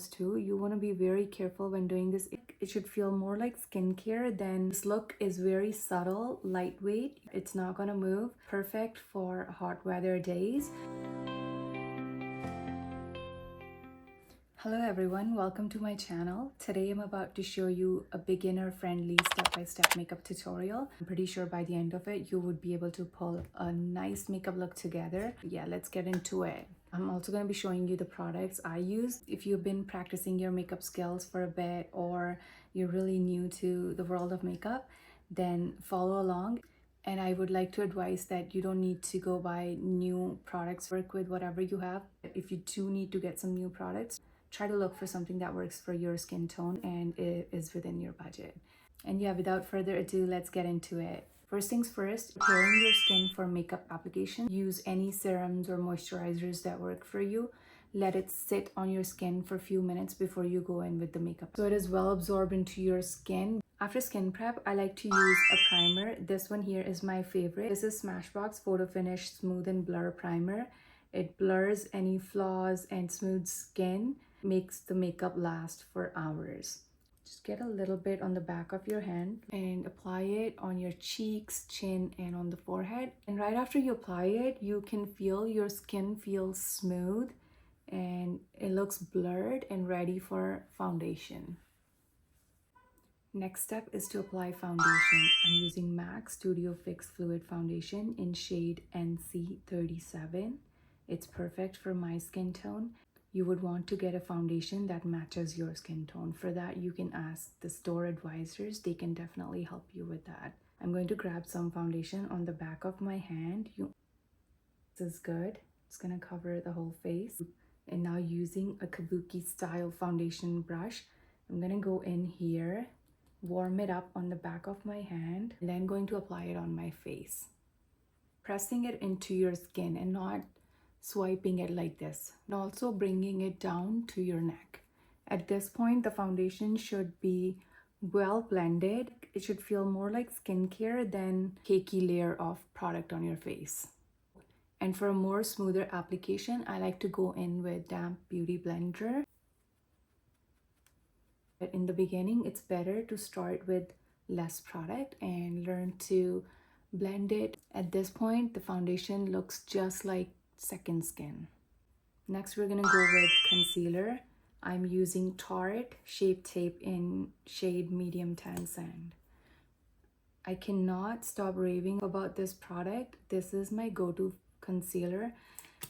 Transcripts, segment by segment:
too. You want to be very careful when doing this. It should feel more like skincare. Then this look is very subtle, lightweight. It's not gonna move. Perfect for hot weather days. Hello everyone, welcome to my channel. Today I'm about to show you a beginner friendly step-by-step makeup tutorial. I'm pretty sure by the end of it you would be able to pull a nice makeup look together. Yeah, let's get into it. I'm also going to be showing you the products I use. If you've been practicing your makeup skills for a bit or you're really new to the world of makeup, then follow along. And I would like to advise that you don't need to go buy new products. Work with whatever you have. If you do need to get some new products, try to look for something that works for your skin tone and it is within your budget. And yeah, without further ado, let's get into it. First things first, preparing your skin for makeup application. Use any serums or moisturizers that work for you. Let it sit on your skin for a few minutes before you go in with the makeup, so it is well absorbed into your skin. After skin prep, I like to use a primer. This one here is my favorite. This is Smashbox Photo Finish Smooth and Blur Primer. It blurs any flaws and smooths skin, makes the makeup last for hours. Just get a little bit on the back of your hand and apply it on your cheeks, chin, and on the forehead. And right after you apply it, you can feel your skin feels smooth and it looks blurred and ready for foundation. Next step is to apply foundation. I'm using MAC Studio Fix Fluid Foundation in shade NC37. It's perfect for my skin tone. You would want to get a foundation that matches your skin tone. For that, you can ask the store advisors. They can definitely help you with that. I'm going to grab some foundation on the back of my hand. This is good. It's going to cover the whole face. And now using a kabuki style foundation brush, I'm going to go in here, warm it up on the back of my hand, and then going to apply it on my face. Pressing it into your skin and not swiping it like this, and also bringing it down to your neck. At this point, the foundation should be well blended. It should feel more like skincare than cakey layer of product on your face. And for a more smoother application, I like to go in with damp beauty blender. But in the beginning, it's better to start with less product and learn to blend it. At this point, the foundation looks just like second skin. Next, we're gonna go with concealer. I'm using Tarte Shape Tape in shade Medium Tan Sand. I cannot stop raving about this product. This is my go-to concealer.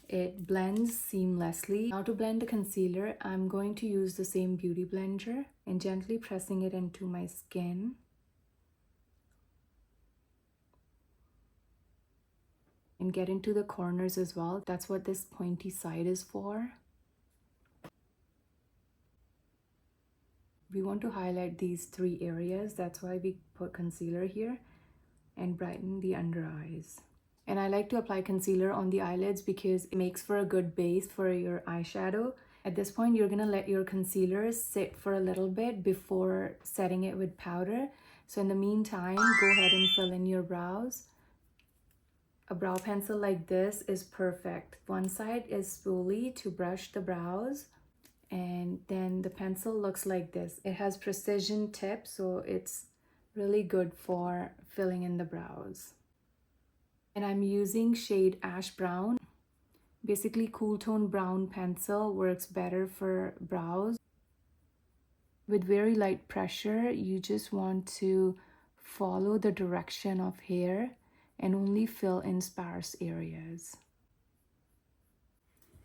It blends seamlessly. Now to blend the concealer, I'm going to use the same beauty blender and gently pressing it into my skin. And get into the corners as well. That's what this pointy side is for. We want to highlight these three areas. That's why we put concealer here, and brighten the under eyes. And I like to apply concealer on the eyelids because it makes for a good base for your eyeshadow. At this point, you're gonna let your concealer sit for a little bit before setting it with powder. So in the meantime, go ahead and fill in your brows. A brow pencil like this is perfect. One side is spoolie to brush the brows, and then the pencil looks like this. It has precision tip, so it's really good for filling in the brows. And I'm using shade Ash Brown. Basically, cool tone brown pencil works better for brows. With very light pressure, you just want to follow the direction of hair and only fill in sparse areas.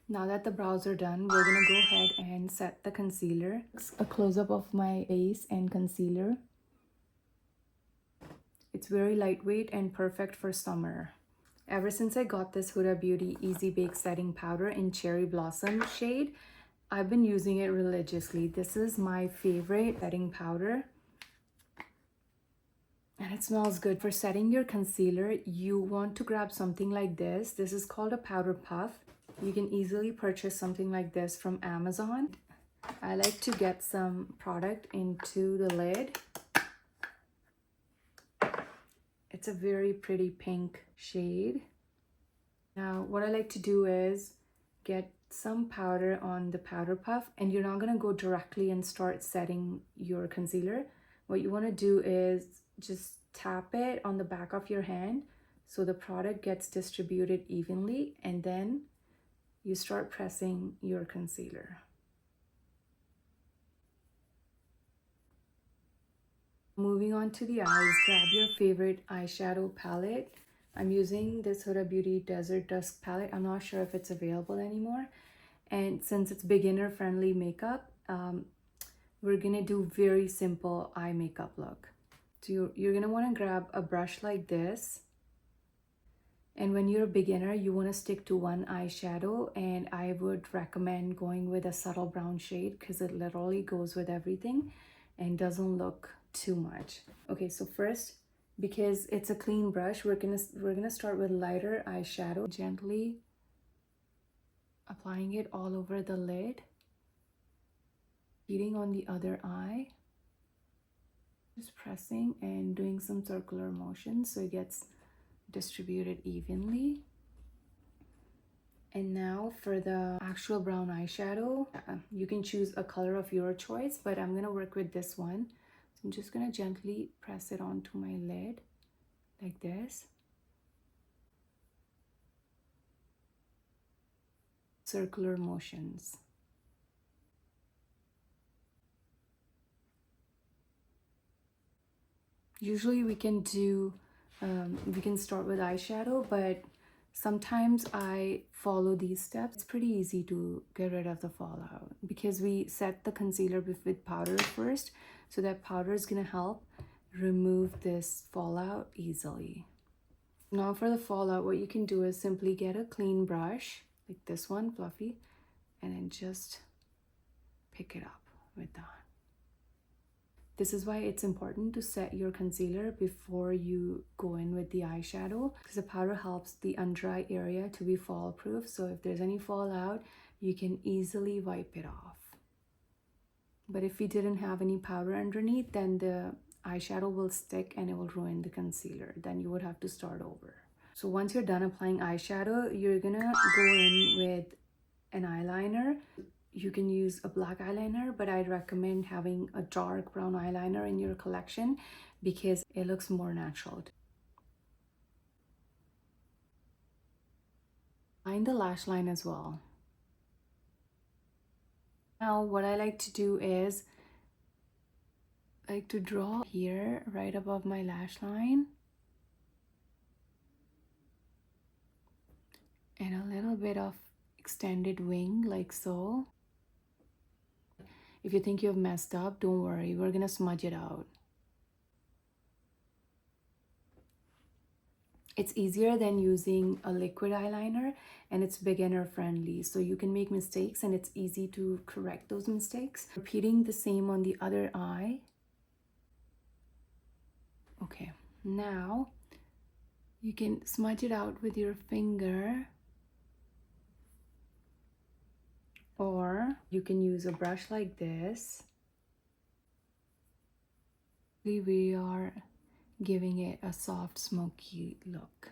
Now that the brows are done, we're gonna go ahead and set the concealer. A close-up of my base and concealer. It's very lightweight and perfect for summer. Ever since I got this Huda Beauty Easy Bake Setting Powder in Cherry Blossom shade, I've been using it religiously. This is my favorite setting powder. And it smells good. For setting your concealer, you want to grab something like this. This is called a powder puff. You can easily purchase something like this from Amazon. I like to get some product into the lid. It's a very pretty pink shade. Now, what I like to do is get some powder on the powder puff, and you're not going to go directly and start setting your concealer. What you want to do is just tap it on the back of your hand so the product gets distributed evenly, and then you start pressing your concealer. Moving on to the eyes, grab your favorite eyeshadow palette. I'm using this Huda Beauty Desert Dusk palette. I'm not sure if it's available anymore. And since it's beginner friendly makeup, we're gonna do very simple eye makeup look. So you're gonna wanna grab a brush like this. And when you're a beginner, you wanna stick to one eyeshadow, and I would recommend going with a subtle brown shade because it literally goes with everything and doesn't look too much. Okay, so first, because it's a clean brush, we're gonna start with lighter eyeshadow, gently applying it all over the lid, heating on the other eye, just pressing and doing some circular motions so it gets distributed evenly. And now for the actual brown eyeshadow, you can choose a color of your choice, but I'm gonna work with this one. So I'm just gonna gently press it onto my lid like this. Circular motions. Usually we can start with eyeshadow, but sometimes I follow these steps. It's pretty easy to get rid of the fallout because we set the concealer with powder first, so that powder is gonna help remove this fallout easily. Now for the fallout, what you can do is simply get a clean brush, like this one, fluffy, and then just pick it up with that. This is why it's important to set your concealer before you go in with the eyeshadow, because the powder helps the under eye area to be fall proof. So if there's any fallout, you can easily wipe it off. But if you didn't have any powder underneath, then the eyeshadow will stick and it will ruin the concealer. Then you would have to start over. So once you're done applying eyeshadow, you're gonna go in with an eyeliner. You can use a black eyeliner, but I'd recommend having a dark brown eyeliner in your collection because it looks more natural. Line the lash line as well. Now what I like to do is I like to draw here right above my lash line and a little bit of extended wing like so. If you think you've messed up, don't worry, we're gonna smudge it out. It's easier than using a liquid eyeliner, and it's beginner friendly, so you can make mistakes and it's easy to correct those mistakes. Repeating the same on the other eye. Okay, now you can smudge it out with your finger, or you can use a brush like this. We are giving it a soft, smoky look.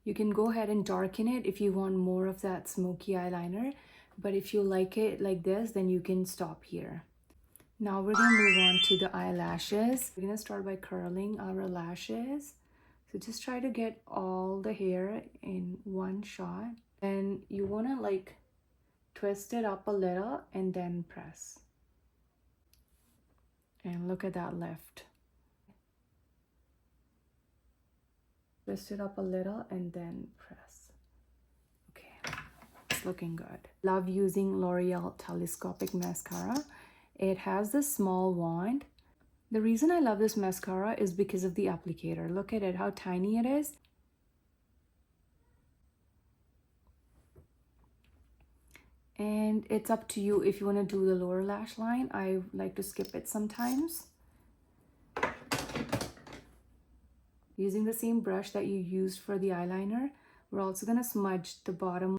You can go ahead and darken it if you want more of that smoky eyeliner, but if you like it like this, then you can stop here. Now we're gonna move on to the eyelashes. We're gonna start by curling our lashes. So just try to get all the hair in one shot, and you wanna like twist it up a little and then press. And look at that lift. Twist it up a little and then press. Okay, it's looking good. Love using L'Oreal Telescopic Mascara. It has this small wand. The reason I love this mascara is because of the applicator. Look at it, how tiny it is. And it's up to you if you want to do the lower lash line. I like to skip it sometimes. Using the same brush that you used for the eyeliner, we're also going to smudge the bottom.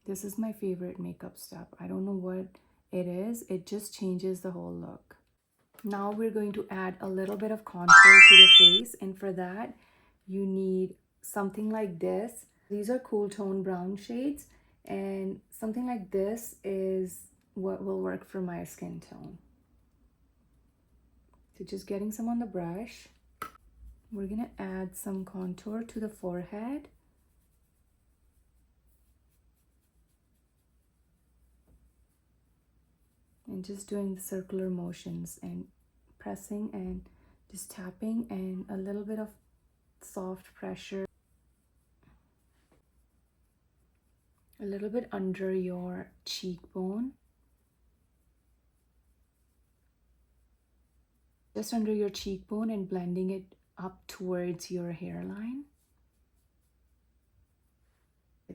This is my favorite makeup step. I don't know what it is. It just changes the whole look. Now we're going to add a little bit of contour to the face, and for that you need something like this. These are cool tone brown shades, and something like this is what will work for my skin tone. So just getting some on the brush. We're gonna add some contour to the forehead. And just doing the circular motions and pressing and just tapping, and a little bit of soft pressure. A little bit under your cheekbone. Just under your cheekbone and blending it up towards your hairline.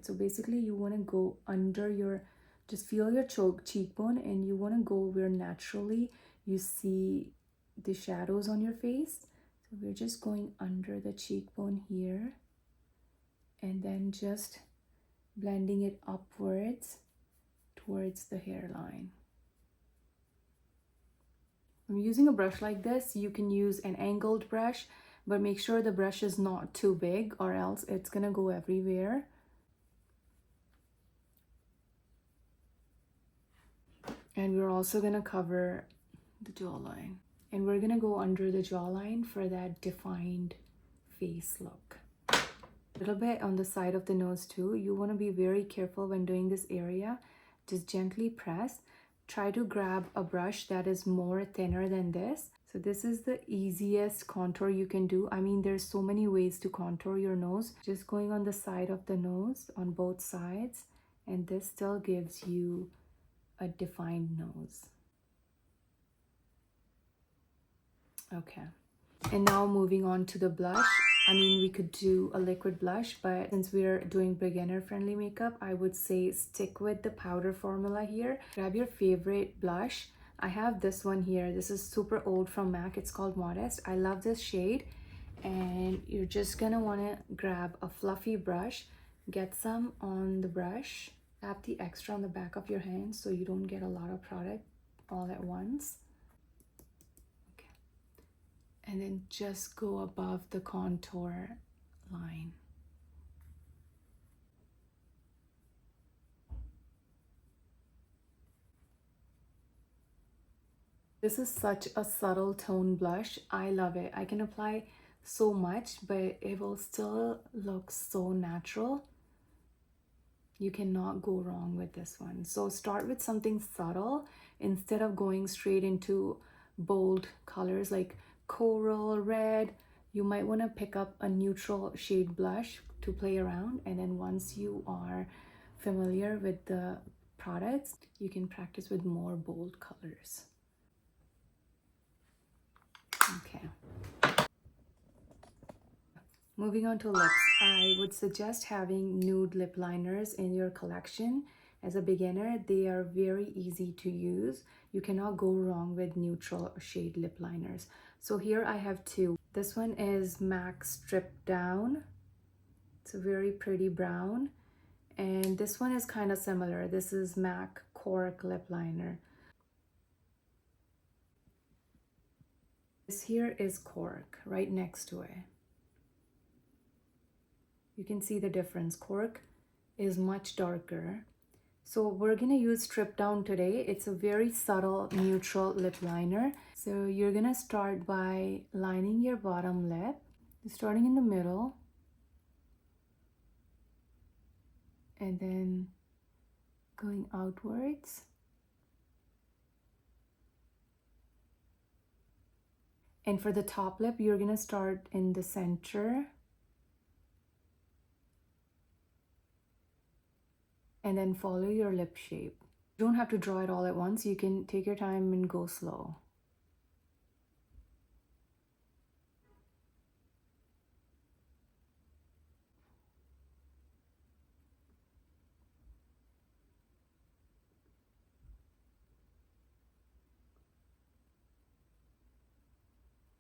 So basically you want to go under your, just feel your cheekbone, and you want to go where naturally you see the shadows on your face. So we're just going under the cheekbone here, and then just blending it upwards towards the hairline. I'm using a brush like this. You can use an angled brush, but make sure the brush is not too big, or else it's gonna go everywhere. And we're also gonna cover the jawline, and we're gonna go under the jawline for that defined face look. A little bit on the side of the nose too. You want to be very careful when doing this area. Just gently press. Try to grab a brush that is more thinner than this. So this is the easiest contour you can do. I mean, there's so many ways to contour your nose. Just going on the side of the nose on both sides, and this still gives you a defined nose. Okay. And now moving on to the blush. I mean, we could do a liquid blush, but since we're doing beginner friendly makeup, I would say stick with the powder formula here. Grab your favorite blush. I have this one here. This is super old from MAC. It's called Modest. I love this shade. And you're just gonna wanna grab a fluffy brush, get some on the brush, tap the extra on the back of your hand so you don't get a lot of product all at once. And then just go above the contour line. This is such a subtle tone blush. I love it. I can apply so much, but it will still look so natural. You cannot go wrong with this one. So start with something subtle instead of going straight into bold colors like coral, red. You might want to pick up a neutral shade blush to play around, and then once you are familiar with the products, you can practice with more bold colors. Okay. Moving on to lips, I would suggest having nude lip liners in your collection. As a beginner, they are very easy to use. You cannot go wrong with neutral shade lip liners. So here I have two. This one is MAC Stripped Down. It's a very pretty brown. And this one is kind of similar. This is MAC Cork Lip Liner. This here is Cork right next to it. You can see the difference. Cork is much darker. So we're gonna use Strip Down today. It's a very subtle neutral lip liner. So you're gonna start by lining your bottom lip, starting in the middle, and then going outwards. And for the top lip, you're gonna start in the center and then follow your lip shape. You don't have to draw it all at once. You can take your time and go slow.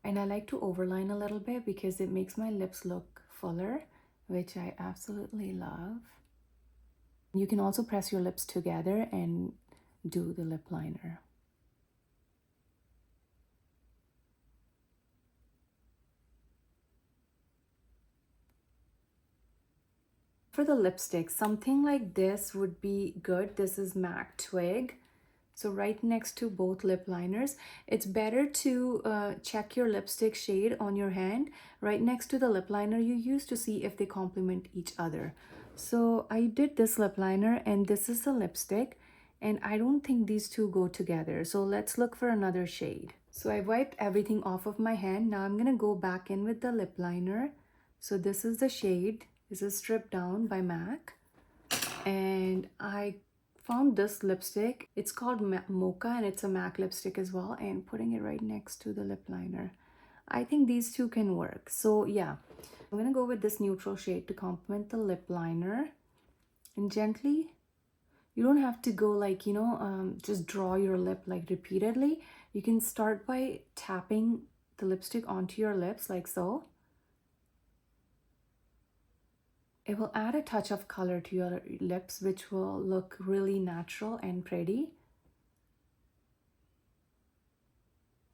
And I like to overline a little bit because it makes my lips look fuller, which I absolutely love. You can also press your lips together and do the lip liner. For the lipstick, something like this would be good. This is MAC Twig. So right next to both lip liners, it's better to check your lipstick shade on your hand right next to the lip liner you use to see if they complement each other. So I did this lip liner and this is the lipstick, and I don't think these two go together. So let's look for another shade. So I wiped everything off of my hand. Now I'm gonna go back in with the lip liner. So this is the shade. This is Stripped Down by MAC. And I found this lipstick. It's called Mocha and it's a MAC lipstick as well, and putting it right next to the lip liner. I think these two can work. So yeah, I'm gonna go with this neutral shade to complement the lip liner. And gently, you don't have to go like, just draw your lip like repeatedly. You can start by tapping the lipstick onto your lips like so. It will add a touch of color to your lips, which will look really natural and pretty.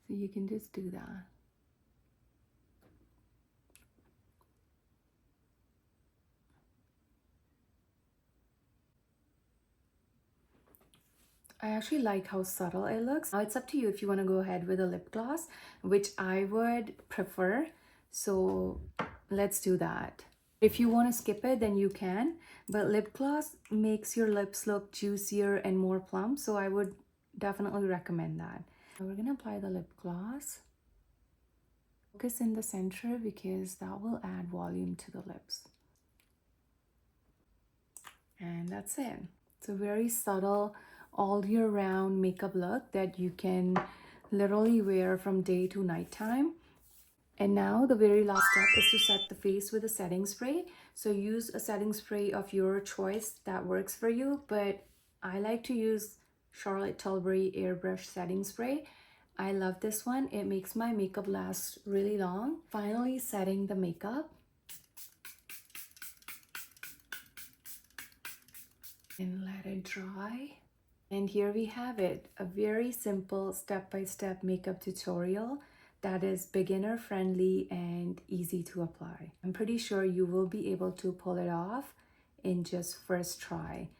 So you can just do that. I actually like how subtle it looks. Now it's up to you if you want to go ahead with a lip gloss, which I would prefer. So let's do that. If you want to skip it, then you can, but lip gloss makes your lips look juicier and more plump, so I would definitely recommend that. So we're gonna apply the lip gloss. Focus in the center because that will add volume to the lips. And that's it. It's a very subtle all year round makeup look that you can literally wear from day to nighttime. And now the very last step is to set the face with a setting spray. So use a setting spray of your choice that works for you, but I like to use Charlotte Tilbury Airbrush Setting Spray. I love this one. It makes my makeup last really long. Finally setting the makeup. And let it dry. And here we have it, a very simple step-by-step makeup tutorial that is beginner friendly and easy to apply. I'm pretty sure you will be able to pull it off in just first try.